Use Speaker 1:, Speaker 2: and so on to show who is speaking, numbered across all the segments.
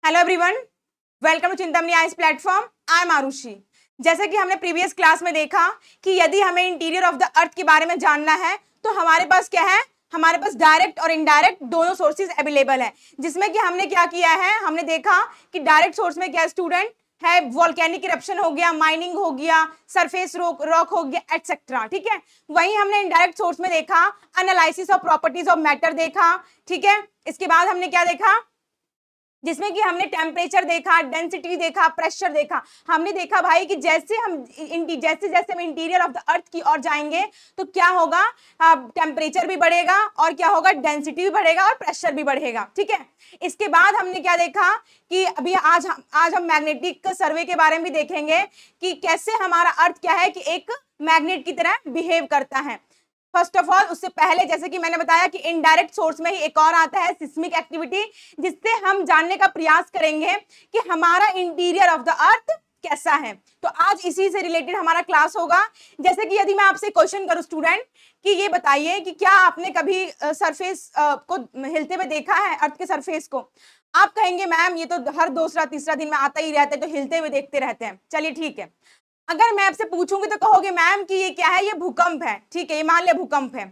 Speaker 1: Hello everyone, welcome to Chintamani IAS platform. I am Arushi. जैसे कि हमने प्रीवियस क्लास में देखा कि यदि हमें इंटीरियर ऑफ द अर्थ के बारे में जानना है तो हमारे पास क्या है, हमारे पास डायरेक्ट और इनडायरेक्ट दोनों सोर्सेज अवेलेबल है। जिसमें कि हमने क्या किया है, हमने देखा कि डायरेक्ट सोर्स में क्या स्टूडेंट है, वॉल्केनिक इरप्शन हो गया, माइनिंग हो गया, सरफेस रॉक हो गया, एटसेट्रा। ठीक है, वही हमने इनडायरेक्ट सोर्स में देखा analysis of properties of matter देखा। ठीक है, इसके बाद हमने क्या देखा, जिसमें कि हमने टेम्परेचर देखा, डेंसिटी देखा, प्रेशर देखा। हमने देखा भाई कि जैसे जैसे हम इंटीरियर ऑफ द अर्थ की ओर जाएंगे तो क्या होगा, टेम्परेचर भी बढ़ेगा और क्या होगा, डेंसिटी भी बढ़ेगा और प्रेशर भी बढ़ेगा। ठीक है, इसके बाद हमने क्या देखा कि अभी आज हम मैग्नेटिक सर्वे के बारे में भी देखेंगे कि कैसे हमारा अर्थ क्या है कि एक मैग्नेट की तरह बिहेव करता है। फर्स्ट ऑफ ऑल, उससे पहले जैसे कि मैंने बताया कि इनडायरेक्ट सोर्स में ही एक और आता है सिस्मिक एक्टिविटी, जिससे हम जानने का प्रयास करेंगे कि हमारा इंटीरियर ऑफ द अर्थ कैसा है। तो आज इसी से रिलेटेड हमारा क्लास होगा। जैसे कि यदि मैं आपसे क्वेश्चन करूं स्टूडेंट कि ये बताइए कि क्या आपने कभी सरफेस को हिलते हुए देखा है, अर्थ के सरफेस को? आप कहेंगे मैम ये तो हर दूसरा तीसरा दिन में आता ही रहता है, तो हिलते हुए देखते रहते हैं। चलिए ठीक है, अगर मैं आपसे पूछूंगी तो कहोगे मैम कि ये क्या है, ये भूकंप है। ठीक है, ये मान लिया भूकंप है।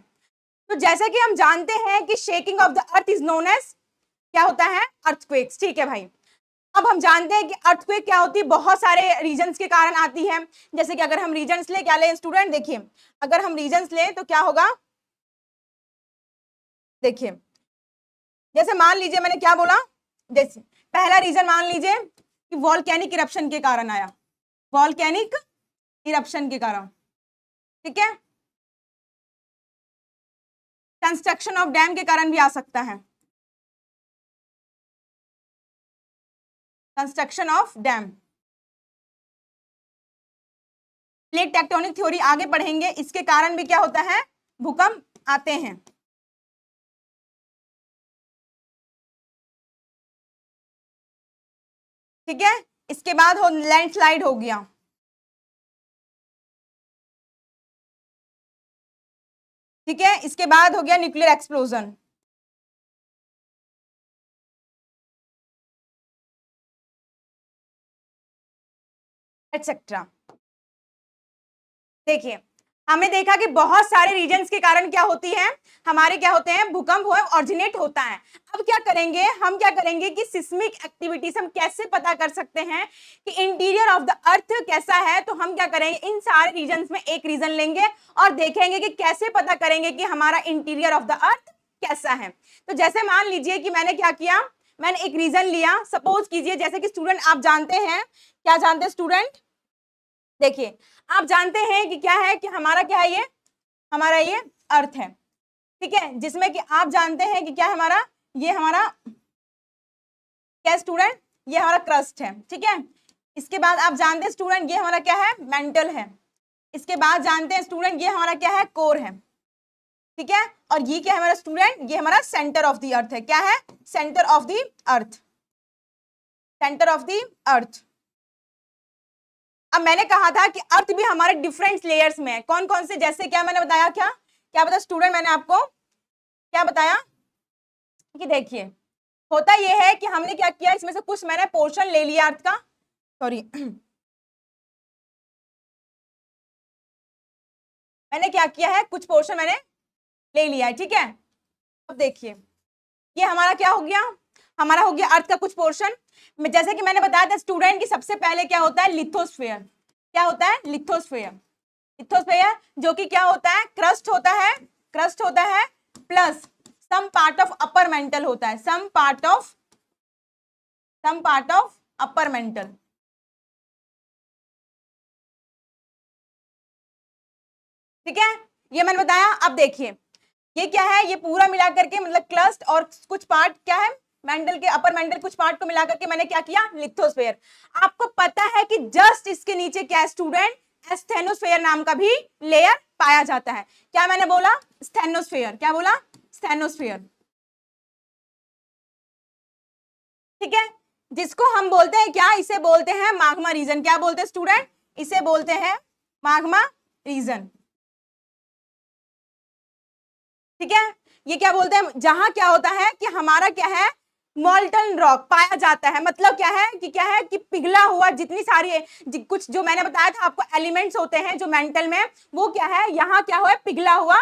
Speaker 1: तो जैसा कि हम जानते हैं कि shaking of the earth is known as क्या होता है, अर्थक्वेक्स। ठीक है भाई, अब हम जानते हैं कि अर्थक्वेक क्या होती है, बहुत सारे रीजंस के कारण आती है। जैसे कि अगर हम रीजंस ले, क्या ले स्टूडेंट, देखिए अगर हम रीजंस ले तो क्या होगा, देखिए जैसे मान लीजिए मैंने क्या बोला, जैसे पहला रीजन मान लीजिए कि वॉल्केनिक इरप्शन के कारण आया, वॉल्केनिक इरप्शन के कारण। ठीक है, कंस्ट्रक्शन ऑफ डैम के कारण भी आ सकता है, construction of dam. Plate tectonic theory आगे पढ़ेंगे, इसके कारण भी क्या होता है, भूकंप आते हैं। ठीक है, इसके बाद हो लैंडस्लाइड हो गया। ठीक है, इसके बाद हो गया न्यूक्लियर एक्सप्लोजन। एटसेट्रा। देखिए हमने देखा कि बहुत सारे रीजन्स के कारण क्या होती है, हमारे क्या होते हैं, भूकंप ऑरिजिनेट होता है। अब क्या करेंगे, हम क्या करेंगे कि सिस्मिक एक्टिविटीज हम कैसे पता कर सकते हैं कि इंटीरियर ऑफ द अर्थ कैसा है। तो हम क्या करेंगे, इन सारे रीजन्स में एक रीजन लेंगे और देखेंगे कि कैसे पता करेंगे कि हमारा इंटीरियर ऑफ द अर्थ कैसा है। तो जैसे मान लीजिए कि मैंने क्या किया, मैंने एक रीजन लिया। सपोज कीजिए जैसे कि स्टूडेंट आप जानते हैं, क्या जानते हैं स्टूडेंट, देखिए आप जानते हैं कि क्या है कि हमारा क्या है, ये हमारा ये अर्थ है। ठीक है, जिसमें कि आप जानते हैं कि क्या है हमारा, ये हमारा क्या स्टूडेंट, ये हमारा क्रस्ट है। ठीक है, इसके बाद आप जानते हैं स्टूडेंट ये हमारा क्या है, मेंटल है। इसके बाद जानते हैं स्टूडेंट ये हमारा क्या है, कोर है। ठीक है, और ये क्या है हमारा स्टूडेंट, ये हमारा सेंटर ऑफ द अर्थ है। क्या है, centre of the earth, centre of the अर्थ। अब मैंने कहा था कि अर्थ भी हमारे डिफरेंट लेयर्स में है। कौन कौन से, जैसे क्या मैंने बताया, क्या क्या बताया स्टूडेंट, मैंने आपको क्या बताया कि देखिए होता यह है कि हमने क्या किया, इसमें से कुछ मैंने पोर्शन ले लिया अर्थ का, सॉरी मैंने क्या किया है, कुछ पोर्शन मैंने ले लिया है। ठीक है, अब देखिए ये हमारा क्या हो गया, हमारा हो गया अर्थ का कुछ पोर्शन। जैसे कि मैंने बताया था स्टूडेंट कि सबसे पहले क्या होता है, लिथोस्फेयर। क्या होता है, लिथोस्फेयर। लिथोस्फेयर जो कि क्या होता है, क्रस्ट होता है, क्रस्ट होता है plus some part of upper mantle होता है, some part of upper mantle. ठीक है, ये मैंने बताया। अब देखिए ये क्या है, ये पूरा मिलाकर के मतलब क्लस्ट और कुछ पार्ट क्या है, मेंटल के अपर मेंटल कुछ पार्ट को मिलाकर के मैंने क्या किया, लिथोस्फेयर। आपको पता है कि जस्ट इसके नीचे क्या है स्टूडेंट, स्टेनोस्फेयर नाम का भी लेयर पाया जाता है। क्या मैंने बोला, स्टेनोस्फेयर। क्या बोला, स्टेनोस्फेयर। ठीक है, जिसको हम बोलते हैं क्या, इसे बोलते हैं माग्मा रीजन। क्या बोलते हैं स्टूडेंट, इसे बोलते हैं माग्मा रीजन। ठीक है, ये क्या बोलते हैं, जहां क्या होता है कि हमारा क्या है, मॉल्टन रॉक पाया जाता है, मतलब क्या है कि पिघला हुआ जितनी सारी कुछ जो मैंने बताया था आपको एलिमेंट्स होते हैं जो मेंटल में, वो क्या है यहाँ क्या हुआ, पिघला हुआ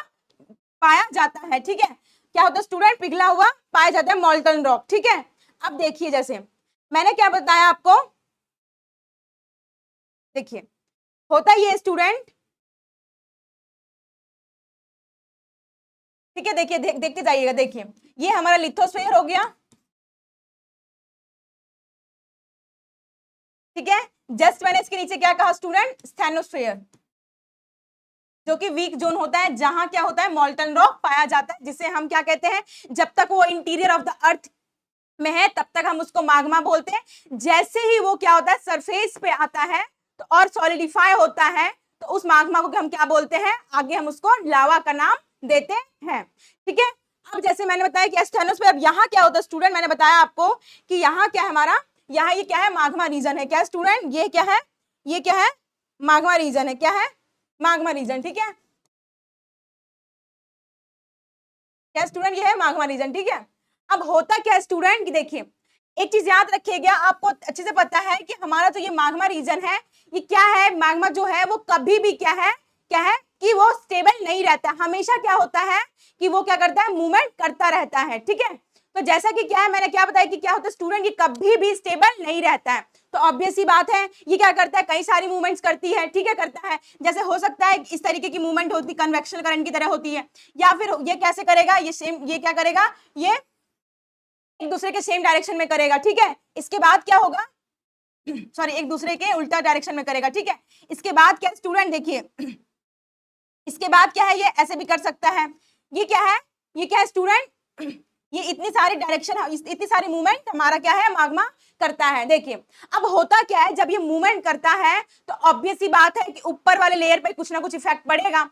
Speaker 1: पाया जाता है। ठीक है, क्या होता है स्टूडेंट, पिघला हुआ पाया जाता है मॉल्टन रॉक। ठीक है, अब देखिए जैसे मैंने क्या बताया आपको, देखिए होता ये स्टूडेंट, ठीक है, देखिए देखते जाइएगा। देखिए ये हमारा लिथोस्फीयर हो गया, ठीक है, जस्ट मैंने इसके नीचे क्या कहा स्टूडेंट, स्टेनोस्फीयर, जो कि वीक जोन होता है जहां क्या होता है, मॉल्टन रॉक पाया जाता है, जिसे हम क्या कहते हैं, जब तक वो इंटीरियर ऑफ द अर्थ में है तब तक हम उसको माग्मा बोलते हैं। जैसे ही वो क्या होता है सरफेस पे आता है तो और सॉलिडिफाई होता है तो उस माग्मा को हम क्या बोलते हैं, आगे हम उसको लावा का नाम देते हैं। ठीक है, अब जैसे मैंने बताया कि स्टेनोस्फीयर, अब यहाँ क्या होता है स्टूडेंट, मैंने बताया आपको कि यहाँ क्या है हमारा, यहाँ ये क्या है, माग्मा रीजन है। क्या स्टूडेंट, ये क्या है, ये क्या है, माग्मा रीजन है। क्या है, माग्मा रीजन। ठीक है, क्या स्टूडेंट, ये है माग्मा रीजन। ठीक है, अब होता क्या स्टूडेंट कि देखिए एक चीज याद रखिएगा, आपको अच्छे से पता है कि हमारा जो ये माग्मा रीजन है, ये क्या है, माग्मा जो है वो कभी भी क्या है कि वो स्टेबल नहीं रहता, हमेशा क्या होता है कि वो क्या करता है, मूवमेंट करता रहता है। ठीक है, तो जैसा कि क्या है, मैंने क्या बताया कि क्या होता है स्टूडेंट, ये कभी भी स्टेबल नहीं रहता है। तो ऑब्वियस सी बात है ये क्या करता है, कई सारी मूवमेंट्स करती है। ठीक है, करता है, जैसे हो सकता है इस तरीके की मूवमेंट होती, कन्वेक्शन करंट की तरह होती है, या फिर ये कैसे करेगा, ये सेम, ये क्या करेगा, ये एक दूसरे के सेम डायरेक्शन में करेगा। ठीक है, इसके बाद क्या होगा, सॉरी, एक दूसरे के उल्टा डायरेक्शन में करेगा। ठीक है, इसके बाद क्या स्टूडेंट, देखिए इसके बाद क्या है, ये ऐसे भी कर सकता है। ये क्या है, ये क्या है स्टूडेंट, ये इतनी सारी डायरेक्शन, इतनी सारी मूवमेंट हमारा क्या है, माग्मा करता है। देखिए अब होता क्या है, जब ये मूवमेंट करता है तो ऑब्वियस सी बात है कि ऊपर वाले लेयर पे कुछ ना कुछ इफेक्ट पड़ेगा।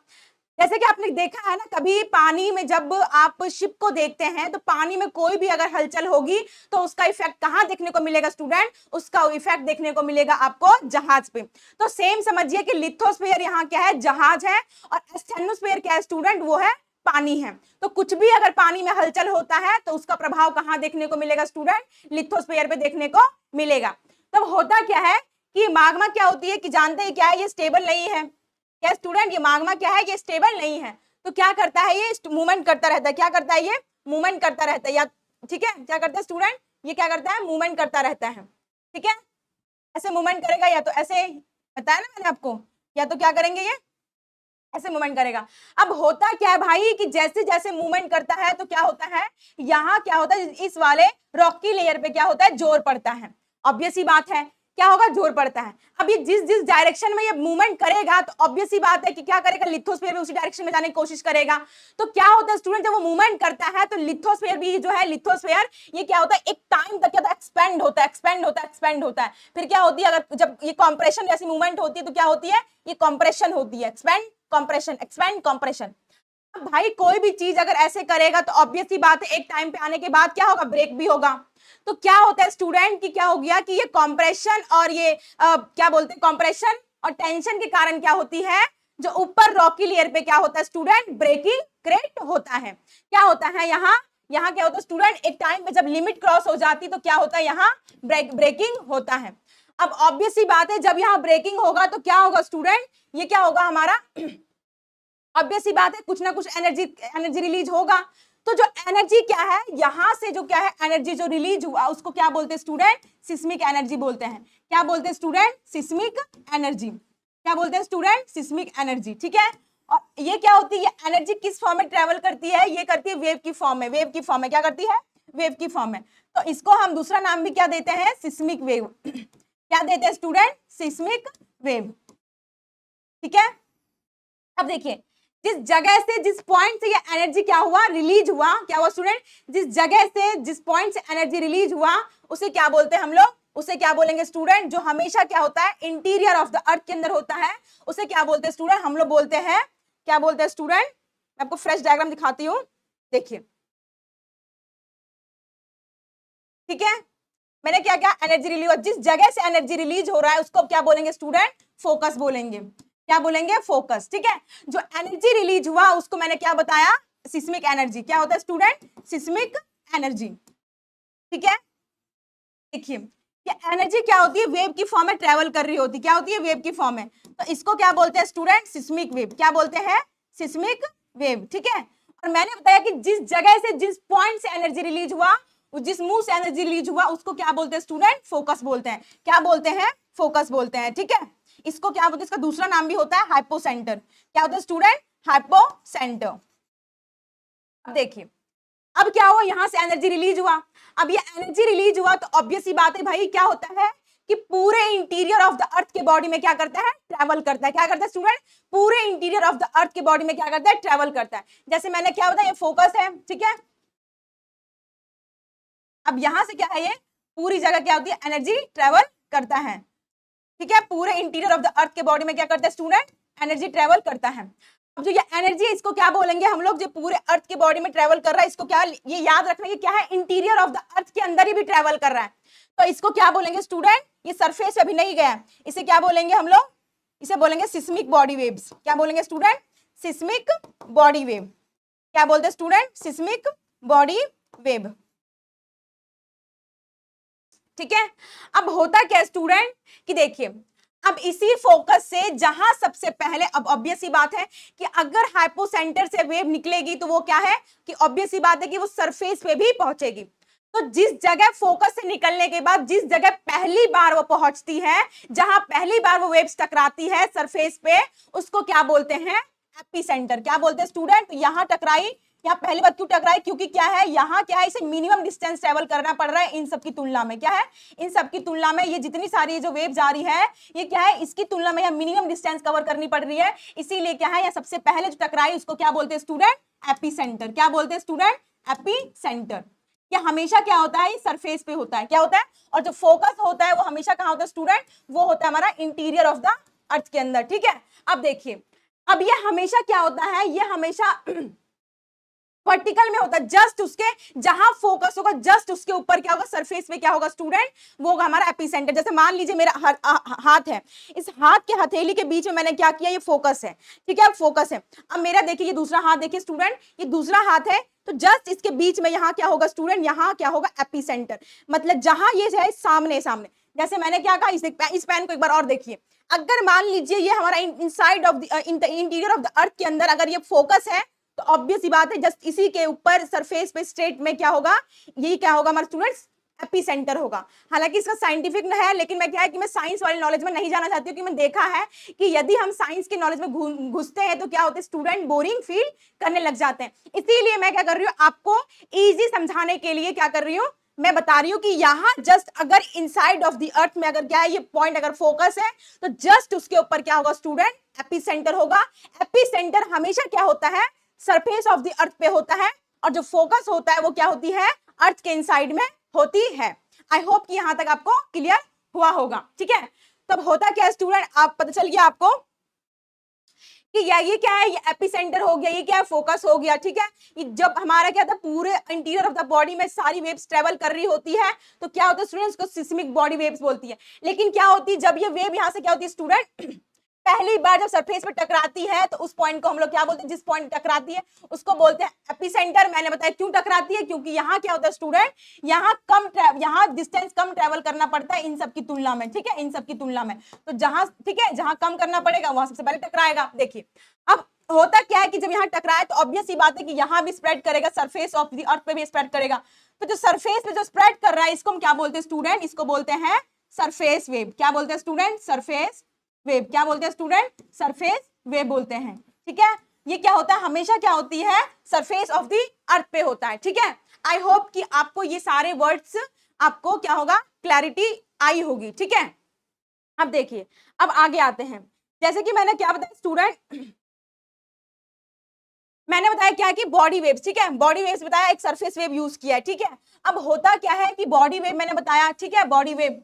Speaker 1: जैसे कि आपने देखा है ना, कभी पानी में जब आप शिप को देखते हैं तो पानी में कोई भी अगर हलचल होगी तो उसका इफेक्ट कहाँ देखने को मिलेगा स्टूडेंट, उसका इफेक्ट देखने को मिलेगा आपको जहाज पे। तो सेम समझिए कि लिथोस्फीयर यहाँ क्या है, जहाज है, और स्टेनोस्फीयर क्या है स्टूडेंट, वो है पानी है। तो कुछ भी अगर पानी में हलचल होता है तो उसका प्रभाव कहाँ देखने को मिलेगा स्टूडेंट, लिथोस्फीयर पे देखने को मिलेगा। तब होता क्या है कि माग्मा क्या होती है कि जानते हैं क्या है, ये स्टेबल नहीं है। क्या स्टूडेंट, ये माग्मा क्या है, ये स्टेबल नहीं है, तो क्या करता है, ये मूवमेंट करता रहता है। क्या करता है, ये मूवमेंट करता रहता है, या ठीक है, क्या करता है स्टूडेंट, ये क्या करता है, मूवमेंट करता रहता है। ठीक है, ऐसे मूवमेंट करेगा, या तो ऐसे बताया ना मैंने आपको, या तो क्या करेंगे, ये ऐसे मूवमेंट करेगा। अब होता क्या है भाई कि जैसे जैसे मूवमेंट करता है तो क्या होता है, यहाँ क्या होता है, इस वाले रॉकी लेयर पे क्या होता है, जोर पड़ता है। ऑब्वियस ही बात है, क्या होगा, जोर पड़ता है। अब ये जिस जिस डायरेक्शन में ये मूवमेंट करेगा तो ऑब्वियस ही बात है कि क्या करेगा, लिथोस्फीयर भी उसी डायरेक्शन में जाने की कोशिश करेगा। तो क्या होता है स्टूडेंट, जब वो मूवमेंट करता है तो लिथोस्फीयर भी जो है, लिथोस्फीयर ये क्या होता है, एक टाइम तक क्या होता है, एक्सपेंड होता है, एक्सपेंड होता है, एक्सपेंड होता है। फिर क्या होती है, अगर जब ये कॉम्प्रेशन जैसी मूवमेंट होती है तो क्या होती है, ये कॉम्प्रेशन होती है, एक्सपेंड कॉम्प्रेशन, एक्सपेंड कॉम्प्रेशन। अब भाई कोई भी चीज अगर ऐसे करेगा तो ऑब्वियस सी बात है एक टाइम पे आने के बाद क्या होगा, ब्रेक भी होगा। तो क्या होता है स्टूडेंट कि क्या हो गया कि ये कॉम्प्रेशन और ये क्या बोलते हैं, कॉम्प्रेशन और टेंशन के कारण क्या होती है, जो ऊपर रॉकी लेयर पे क्या होता है स्टूडेंट, ब्रेकिंग क्रिएट होता है। क्या होता है यहाँ, यहाँ क्या होता है स्टूडेंट, एक टाइम पे जब लिमिट क्रॉस हो जाती तो क्या होता है, यहाँ ब्रेकिंग होता है। अब ऑब्वियस सी बात है जब यहाँ ब्रेकिंग होगा तो क्या होगा स्टूडेंट, ये क्या होगा हमारा, ऑब्वियस सी बात है कुछ ना कुछ एनर्जी रिलीज होगा। तो जो एनर्जी क्या है, यहां से जो क्या है एनर्जी जो रिलीज हुआ उसको क्या बोलते हैं स्टूडेंट, सिस्मिक एनर्जी बोलते हैं। क्या बोलते हैं स्टूडेंट, सिस्मिक एनर्जी। क्या बोलते हैं स्टूडेंट, सिस्मिक एनर्जी। ठीक है, और ये क्या होती है, एनर्जी किस फॉर्म में ट्रेवल करती है, ये करती है वेव की फॉर्म में, वेव की फॉर्म में। क्या करती है, वेव की फॉर्म में। तो इसको हम दूसरा नाम भी क्या देते हैं, सिस्मिक वेव। क्या देते हैं स्टूडेंट, सिस्मिक वेव। ठीक है, अब देखिए जिस जगह से, जिस पॉइंट से ये एनर्जी क्या हुआ, रिलीज हुआ, क्या हुआ स्टूडेंट, जिस जगह से, जिस पॉइंट से एनर्जी रिलीज हुआ उसे क्या बोलते हैं हम लोग, उसे क्या बोलेंगे स्टूडेंट, जो हमेशा क्या होता है इंटीरियर ऑफ द अर्थ के अंदर होता है, उसे क्या बोलते हैं स्टूडेंट, हम लोग बोलते हैं, क्या बोलते हैं स्टूडेंट, मैं आपको फ्रेश डायग्राम दिखाती हूँ, देखिए। ठीक है, मैंने क्या क्या एनर्जी रिलीज हुआ, जिस जगह से एनर्जी रिलीज हो रहा है उसको क्या बोलेंगे स्टूडेंट, फोकस बोलेंगे। क्या बोलेंगे, फोकस। ठीक है, जो एनर्जी रिलीज हुआ उसको मैंने क्या बताया, सिस्मिक एनर्जी। क्या होता है स्टूडेंट, सिस्मिक एनर्जी। ठीक है, देखिए ये एनर्जी क्या होती है, वेव की फॉर्म में ट्रेवल कर रही होती, क्या होती है, वेव की फॉर्म में। तो इसको क्या बोलते हैं स्टूडेंट, सिस्मिक वेव। क्या बोलते हैं, सिस्मिक वेव। ठीक है, और मैंने बताया कि जिस जगह से, जिस पॉइंट से एनर्जी रिलीज हुआ, जिस मुंह से एनर्जी रिलीज हुआ, उसको क्या बोलते हैं स्टूडेंट, फोकस बोलते हैं। क्या बोलते हैं, फोकस बोलते हैं। ठीक है, इसको क्या बोलते हैं, इसका दूसरा नाम भी होता है हाइपोसेंटर। क्या होता है स्टूडेंट, हाइपोसेंटर। अब देखिए, अब क्या हुआ, यहां से एनर्जी रिलीज हुआ। अब ये एनर्जी रिलीज हुआ तो ऑब्वियस सी बात है भाई, क्या होता है कि पूरे इंटीरियर ऑफ द अर्थ के बॉडी में क्या करता है, ट्रेवल करता है। क्या करता है स्टूडेंट, पूरे इंटीरियर ऑफ द अर्थ के बॉडी में क्या करता है, ट्रेवल करता है। जैसे मैंने क्या बताया, ये फोकस है। ठीक है, अब यहां से क्या है, ये पूरी जगह क्या होती है, एनर्जी ट्रेवल करता है। ठीक है, पूरे इंटीरियर ऑफ द अर्थ के बॉडी में क्या करता है स्टूडेंट, एनर्जी ट्रेवल करता है। अब जो ये एनर्जी है, इसको क्या बोलेंगे हम लोग, जो पूरे अर्थ के बॉडी में ट्रेवल कर रहा है, इसको क्या, ये याद रखना, ये क्या है, इंटीरियर ऑफ द अर्थ के अंदर ही भी ट्रेवल कर रहा है। तो इसको क्या बोलेंगे स्टूडेंट, ये सरफेस अभी नहीं गया, इसे क्या बोलेंगे हम लोग, इसे बोलेंगे सिस्मिक बॉडी वेव्स। क्या बोलेंगे स्टूडेंट, सिस्मिक बॉडी वेव। क्या बोलते हैं स्टूडेंट, सिस्मिक बॉडी वेव। ठीक है, अब होता क्या स्टूडेंट कि देखिए, अब इसी फोकस से जहां सबसे पहले, अब ऑब्वियस सी बात है कि अगर हाइपोसेंटर से वेव निकलेगी तो वो क्या है कि ऑब्वियस सी बात है कि वो सरफेस पे भी पहुंचेगी। तो जिस जगह फोकस से निकलने के बाद जिस जगह पहली बार वो पहुंचती है, जहां पहली बार वो वेव्स टकराती है सरफेस पे, उसको क्या बोलते हैं, एपिसेंटर। क्या बोलते हैं स्टूडेंट, यहां टकराई, यहाँ पहली बार क्यों टकराई, क्योंकि क्या है, यहाँ क्या है, इसे मिनिमम डिस्टेंस ट्रेवल करना पड़ रहा है इन सब की तुलना में। क्या है, इन सब की तुलना में ये जितनी सारी जो वेव्स आ रही है, ये क्या है, इसकी तुलना में यहाँ मिनिमम डिस्टेंस कवर करनी पड़ रही है। इसीलिए क्या है, यहाँ सबसे पहले जो टकराई उसको क्या बोलते हैं स्टूडेंट, एपिसेंटर। क्या बोलते हैं स्टूडेंट, एपिसेंटर। ये हमेशा क्या होता है, सरफेस पे होता है। क्या होता है, और जो फोकस होता है वो हमेशा कहाँ होता है स्टूडेंट, वो होता है हमारा इंटीरियर ऑफ द अर्थ के अंदर। ठीक है, अब देखिए, अब ये हमेशा क्या होता है, ये हमेशा वर्टिकल में होता है, जस्ट उसके जहां फोकस होगा जस्ट उसके ऊपर क्या होगा, सरफेस पे क्या होगा स्टूडेंट, वो होगा हमारा एपिसेंटर। जैसे मान लीजिए मेरा हाथ है, इस हाथ के हथेली के बीच में मैंने क्या किया, ये फोकस है। ठीक है, फोकस है। अब मेरा देखिए ये दूसरा हाथ, देखिए स्टूडेंट ये दूसरा हाथ है, तो जस्ट इसके बीच में यहाँ क्या होगा स्टूडेंट, यहाँ क्या होगा, एपिसेंटर। मतलब जहां ये है सामने सामने, जैसे मैंने क्या कहा, इस पेन को एक बार और देखिए, अगर मान लीजिए ये हमारा inside of the interior of the अर्थ के अंदर अगर ये फोकस है, तो ऑब्वियस ही बात है जस्ट इसी के ऊपर सरफेस पे स्ट्रेट में क्या होगा, यही क्या होगा हमारे स्टूडेंट्स, एपिसेंटर होगा। हालांकि इसका साइंटिफिक न है, लेकिन मैं क्या है कि मैं साइंस वाली नॉलेज में नहीं जाना चाहती हूँ, कि मैं देखा है कि यदि हम साइंस की नॉलेज में घुसते हैं तो क्या होते हैं स्टूडेंट, बोरिंग फील करने लग जाते हैं। इसीलिए मैं क्या कर रही हूँ, आपको इजी समझाने के लिए क्या कर रही हूँ, मैं बता रही हूँ कि यहाँ जस्ट अगर इनसाइड ऑफ द अर्थ में अगर क्या है, ये पॉइंट अगर फोकस है, तो जस्ट उसके ऊपर क्या होगा स्टूडेंट, एपिसेंटर होगा। एपिसेंटर हमेशा क्या होता है, सरफेस ऑफ द अर्थ पे होता है, और जो फोकस होता है वो क्या होती है, अर्थ के इनसाइड में होती है। आई होप कि यहां तक आपको क्लियर हुआ होगा। ठीक है, तब होता क्या है स्टूडेंट, आप पता चल गया आपको कि ये क्या है, ये एपिसेंटर हो गया, ये क्या है, फोकस हो गया। ठीक है, ये जब हमारा क्या था, पूरे इंटीरियर ऑफ द बॉडी में सारी वेव्स ट्रेवल कर रही होती है, तो क्या होता है स्टूडेंट्स, को सिस्मिक बॉडी वेव्स बोलती है। लेकिन क्या होती है, जब ये वेव यहाँ से क्या होती है स्टूडेंट, पहली बार जब सरफेस पे टकराती है, तो उस पॉइंट को हम लोग क्या बोलते हैं, जिस पॉइंट टकराती है उसको बोलते हैं एपिसेंटर। मैंने बताया क्यों टकराती है, क्योंकि यहाँ क्या होता है स्टूडेंट, यहाँ डिस्टेंस कम ट्रेवल करना पड़ता है इन सब की तुलना में। ठीक है, इन सब की तुलना में, तो जहां, ठीक है, जहां कम करना पड़ेगा वहां सबसे पहले टकराएगा। देखिए, अब होता क्या है कि जब यहाँ टकराए तो ऑब्वियस सी बात है कि यहाँ भी स्प्रेड करेगा, सरफेस ऑफ द अर्थ पे भी स्प्रेड करेगा। तो जो सरफेस पे जो स्प्रेड कर रहा है, इसको हम क्या बोलते हैं स्टूडेंट, इसको बोलते हैं सरफेस वेव। क्या बोलते हैं स्टूडेंट, सरफेस वेव। क्या बोलते हैं स्टूडेंट, सरफेस वेव बोलते हैं। ठीक है, ये क्या होता है, हमेशा क्या होती है, सरफेस ऑफ द अर्थ पे होता है। ठीक है, आई होप कि आपको ये सारे वर्ड्स आपको क्या होगा, क्लैरिटी आई होगी। ठीक है, अब देखिए, अब आगे आते हैं। जैसे कि मैंने क्या बताया स्टूडेंट, मैंने बताया क्या कि बॉडी वेव्स। ठीक है, बॉडी वेव्स बताया, एक सरफेस वेव यूज किया है। ठीक है, अब होता क्या है कि बॉडी वेव मैंने बताया, ठीक है, बॉडी वेव,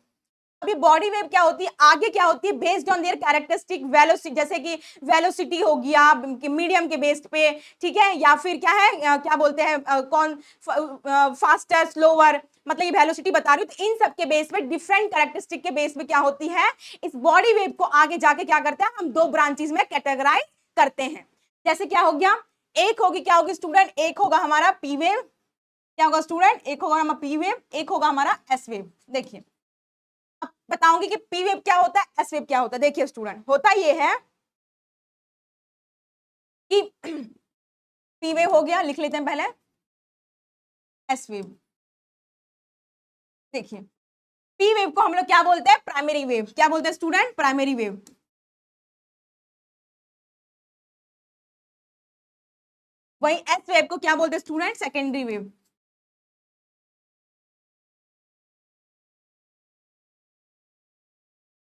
Speaker 1: अभी बॉडी वेव क्या होती है, आगे क्या होती है, based on their characteristic velocity, जैसे कि वेलोसिटी हो गया मीडियम के बेस्ड पे। ठीक है, या फिर क्या है, क्या बोलते हैं, कौन फास्टर स्लोअर, मतलब ये वेलोसिटी बता रही हूँ। तो इन सब के बेस पे, डिफरेंट कैरेक्टरिस्टिक के बेस पे क्या होती है, इस बॉडी वेव को आगे जाके क्या करते हैं, हम दो ब्रांचेस में कैटेगराइज करते हैं। जैसे क्या हो गया, एक होगी क्या होगी स्टूडेंट, एक होगा हमारा पी वेव, क्या होगा स्टूडेंट, एक होगा हमारा पी वेव, एक होगा हमारा एस वेव। देखिए अब बताऊंगी कि पी वेव क्या होता है, एस वेव क्या होता है। देखिए स्टूडेंट, होता ये है कि पी वेव हो गया, लिख लेते हैं पहले, एस वेव। देखिए पी वेव को हम लोग क्या बोलते हैं, प्राइमरी वेव। क्या बोलते हैं स्टूडेंट, प्राइमरी वेव। वही एस वेव को क्या बोलते हैं स्टूडेंट, सेकेंडरी वेव।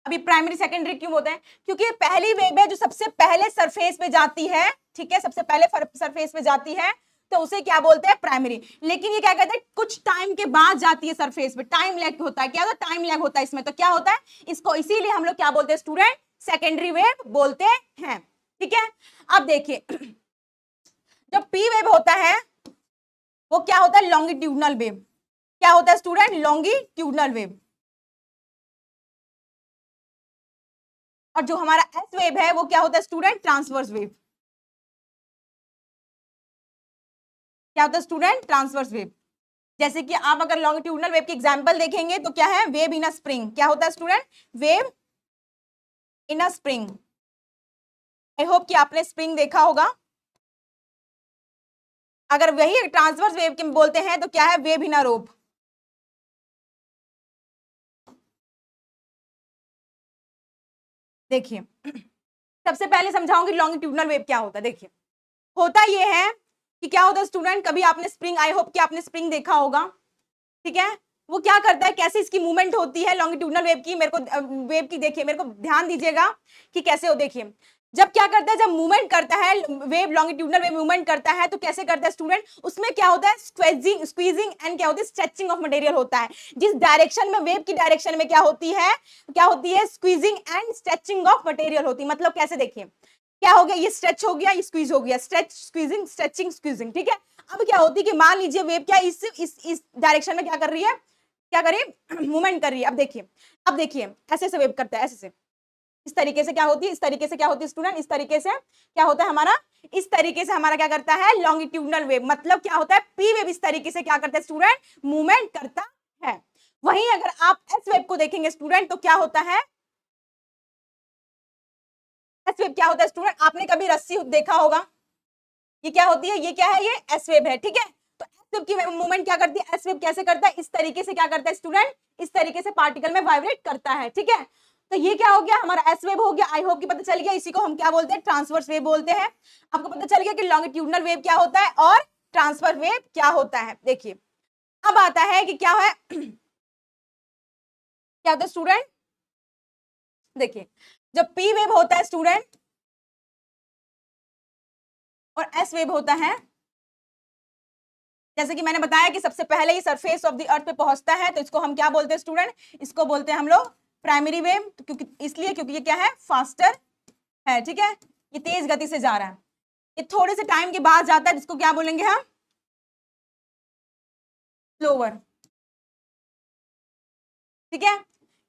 Speaker 1: अभी प्राइमरी सेकेंडरी क्यों होता है, क्योंकि पहली वेव है जो सबसे पहले सरफेस पे जाती है, ठीक है, सबसे पहले सरफेस पे जाती है, तो उसे क्या बोलते हैं, प्राइमरी। लेकिन ये क्या कहते हैं, कुछ टाइम के बाद जाती है सरफेस पे, टाइम लैग होता है। क्या होता है, टाइम लैग होता है इसमें, तो क्या होता है इसको, इसीलिए हम लोग क्या बोलते हैं स्टूडेंट, सेकेंडरी वेव बोलते हैं। ठीक है, अब देखिए जो पी वेव होता है वो क्या होता है, लॉन्गिट्यूडनल वेव। क्या होता है स्टूडेंट, लॉन्गिट्यूडनल वेव। और जो हमारा एस वेव है वो क्या होता है स्टूडेंट, ट्रांसवर्स वेव। क्या होता है स्टूडेंट, ट्रांसवर्स वेव। जैसे कि आप अगर लॉन्गिट्यूडनल वेव की एग्जांपल देखेंगे तो क्या है, वेव इन अ स्प्रिंग। क्या होता है student, wave in a spring. I hope कि आपने स्प्रिंग देखा होगा। अगर वही ट्रांसवर्स वेव के बोलते हैं तो क्या है, वेव इन अ रोप। देखिए सबसे पहले समझाऊंगी लॉन्गिट्यूडनल वेव क्या होता है। देखिए होता यह है कि क्या होता है स्टूडेंट, कभी आपने स्प्रिंग, आई होप कि आपने स्प्रिंग देखा होगा, ठीक है, वो क्या करता है, कैसे इसकी मूवमेंट होती है लॉन्गिट्यूडनल वेव की, मेरे को वेव की देखिए, मेरे को ध्यान दीजिएगा कि कैसे हो। देखिए जब क्या करता है, जब मूवमेंट करता है वेव, लॉन्गिट्यूडनल वेव मूवमेंट करता है तो कैसे करता है स्टूडेंट, उसमें क्या होता है, स्क्वीजिंग एंड क्या होती है, स्ट्रेचिंग ऑफ मटेरियल होता है। जिस डायरेक्शन में, वेव की डायरेक्शन में क्या होती है squeezing and stretching of material होती है। मतलब कैसे, देखिए क्या हो गया, ये स्ट्रेच हो गया, ये स्क्वीज हो गया, स्ट्रेच स्क्वीजिंग स्ट्रेचिंग स्क्वीजिंग, ठीक है। अब क्या होती है कि मान लीजिए वेव क्या इस डायरेक्शन में क्या कर रही है, क्या कर रही है, मूवमेंट कर रही है। अब देखिए ऐसे से वेव करता है, ऐसे से, इस तरीके से क्या होती है, इस तरीके से क्या होती है स्टूडेंट, इस तरीके से क्या होता है हमारा, इस तरीके से हमारा क्या करता है लॉन्गिट्यूडनल वेव। मतलब क्या होता है, पी वेव इस तरीके से क्या करता है स्टूडेंट, मूवमेंट करता है। वहीं अगर आप एस वेव को देखेंगे स्टूडेंट तो क्या होता है, एस वेव क्या होता है स्टूडेंट, आपने कभी रस्सी देखा होगा, ये क्या होती है, ये क्या है, ये एस वेव है, ठीक है। तो एस वेव की मूवमेंट क्या करती है, एस वेव कैसे करता है, इस तरीके से क्या करता है स्टूडेंट, इस तरीके से पार्टिकल में वाइब्रेट करता है, ठीक है। तो ये क्या हो गया, हमारा एस वेव हो गया। आई होप कि पता चल गया, इसी को हम क्या बोलते हैं, ट्रांसवर्स वेव बोलते हैं। आपको पता चल गया कि लॉन्गिट्यूडनल वेव क्या होता है और ट्रांसफर वेव क्या होता है। देखिए अब आता है कि क्या है क्या होता है स्टूडेंट, देखिए जब पी वेव होता है स्टूडेंट और एस वेव होता है, जैसे कि मैंने बताया कि सबसे पहले ही सरफेस ऑफ द अर्थ पे पहुंचता है, तो इसको हम क्या बोलते हैं स्टूडेंट, इसको बोलते हैं हम लोग प्राइमरी वेव। क्योंकि इसलिए क्योंकि ये क्या है, फास्टर है, ठीक है, ये तेज गति से जा रहा है, ये थोड़े से टाइम के बाद जाता है, जिसको क्या बोलेंगे हम, स्लोवर, ठीक है।